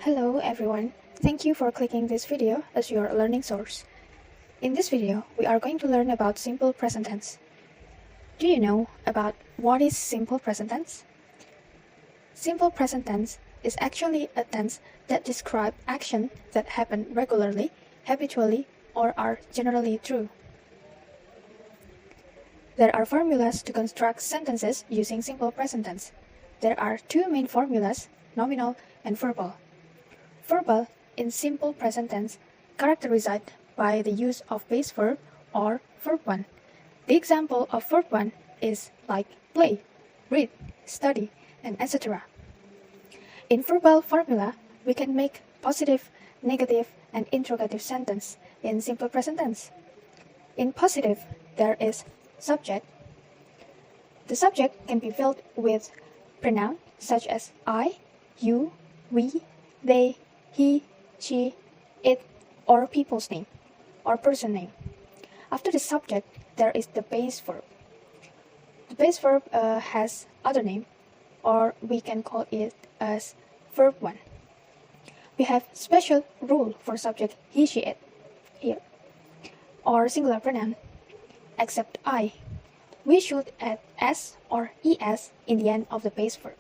Hello everyone, thank you for clicking this video as your learning source. In this video, we are going to learn about simple present tense. Do you know about what is simple present tense? Simple present tense is actually a tense that describes action that happen regularly, habitually, or are generally true. There are formulas to construct sentences using simple present tense. There are two main formulas, nominal and verbal. Verbal in simple present tense characterized by the use of base verb or verb 1. The example of verb 1 is like play, read, study, and etc. In verbal formula, we can make positive, negative, and interrogative sentence in simple present tense. In positive, there is subject. The subject can be filled with pronouns such as I, you, we, they, he, she, it, or people's name, or person name. After the subject, there is the base verb. The base verb has other name, or we can call it as verb 1. We have special rule for subject he, she, it here, or singular pronoun, except I. We should add s or es in the end of the base verb.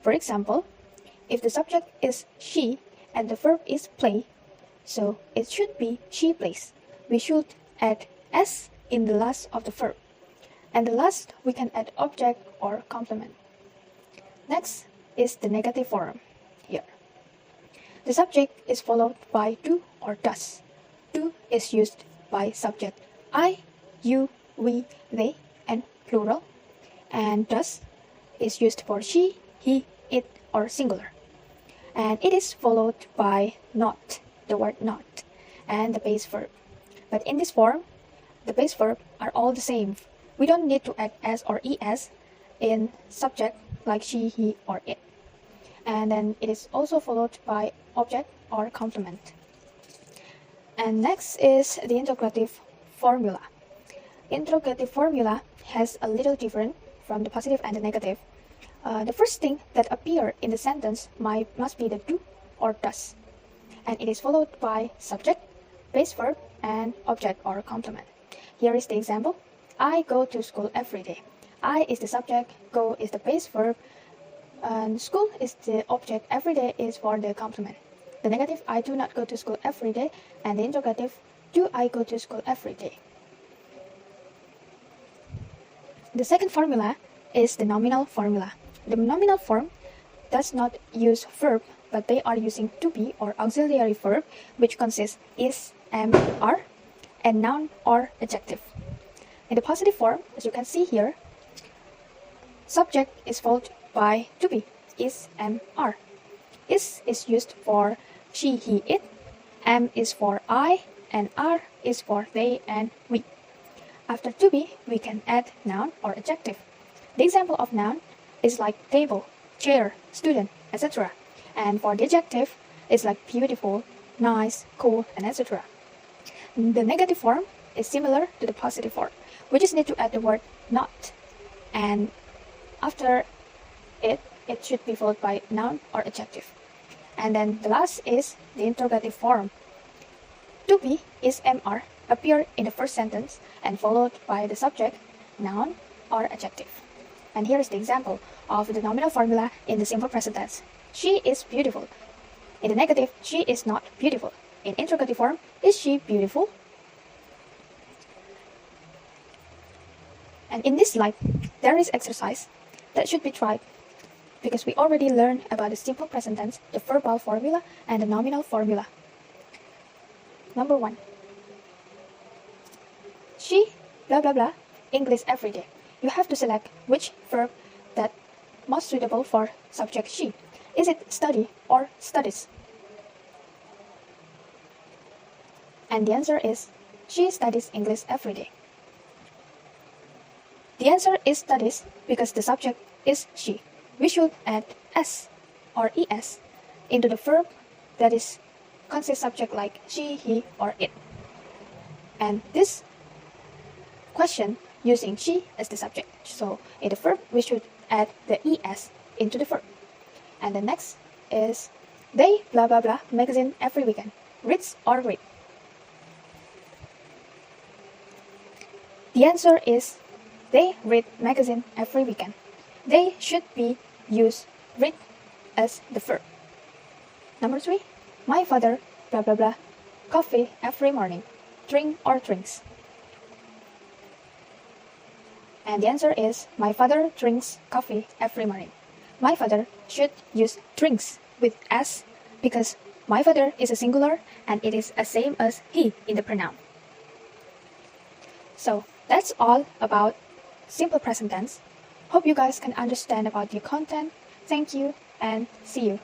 For example, if the subject is she and the verb is play, so it should be she plays. We should add s in the last of the verb. And the last, we can add object or complement. Next is the negative form here. The subject is followed by do or does. Do is used by subject I, you, we, they, and plural. And does is used for she, he, it, or singular. And it is followed by not, the word not, and the base verb. But in this form, the base verb are all the same. We don't need to add s or es in subject like she, he, or it. And then it is also followed by object or complement. And next is the interrogative formula. Interrogative formula has a little different from the positive and the negative. The first thing that appear in the sentence must be the do or does, and it is followed by subject, base verb, and object or complement. Here is the example. I go to school every day. I is the subject, go is the base verb, and school is the object, every day is for the complement. The negative, I do not go to school every day, and the interrogative, do I go to school every day? The second formula is the nominal formula. The nominal form does not use verb, but they are using to be or auxiliary verb, which consists is, am, are, and noun or adjective. In the positive form, as you can see here, subject is followed by to be, is, am, are. Is used for she, he, it, am is for I, and are is for they and we. After to be, we can add noun or adjective. The example of noun is like table, chair, student, etc. And for the adjective, it's like beautiful, nice, cool, and etc. The negative form is similar to the positive form. We just need to add the word not. And after it should be followed by noun or adjective. And then the last is the interrogative form. To be is mr appear in the first sentence and followed by the subject, noun, or adjective. And here is the example of the nominal formula in the simple present tense. She is beautiful. In the negative, she is not beautiful. In interrogative form, is she beautiful? And in this slide, there is exercise that should be tried because we already learned about the simple present tense, the verbal formula, and the nominal formula. Number 1. She, blah blah blah, English every day. You have to select which verb that most suitable for subject she. Is it study or studies? And the answer is, she studies English every day. The answer is studies because the subject is she. We should add s or es into the verb that is consists subject like she, he, or it. And this question using she as the subject. So in the verb, we should add the es into the verb. And the next is They blah blah blah magazine every weekend. Reads or read? The answer is they read magazine every weekend. They should be used read as the verb. Number 3. My father blah blah blah coffee every morning. Drink or drinks? And the answer is my father drinks coffee every morning. My father should use drinks with S because my father is a singular and it is the same as he in the pronoun. So that's all about simple present tense. Hope you guys can understand about the content. Thank you and see you.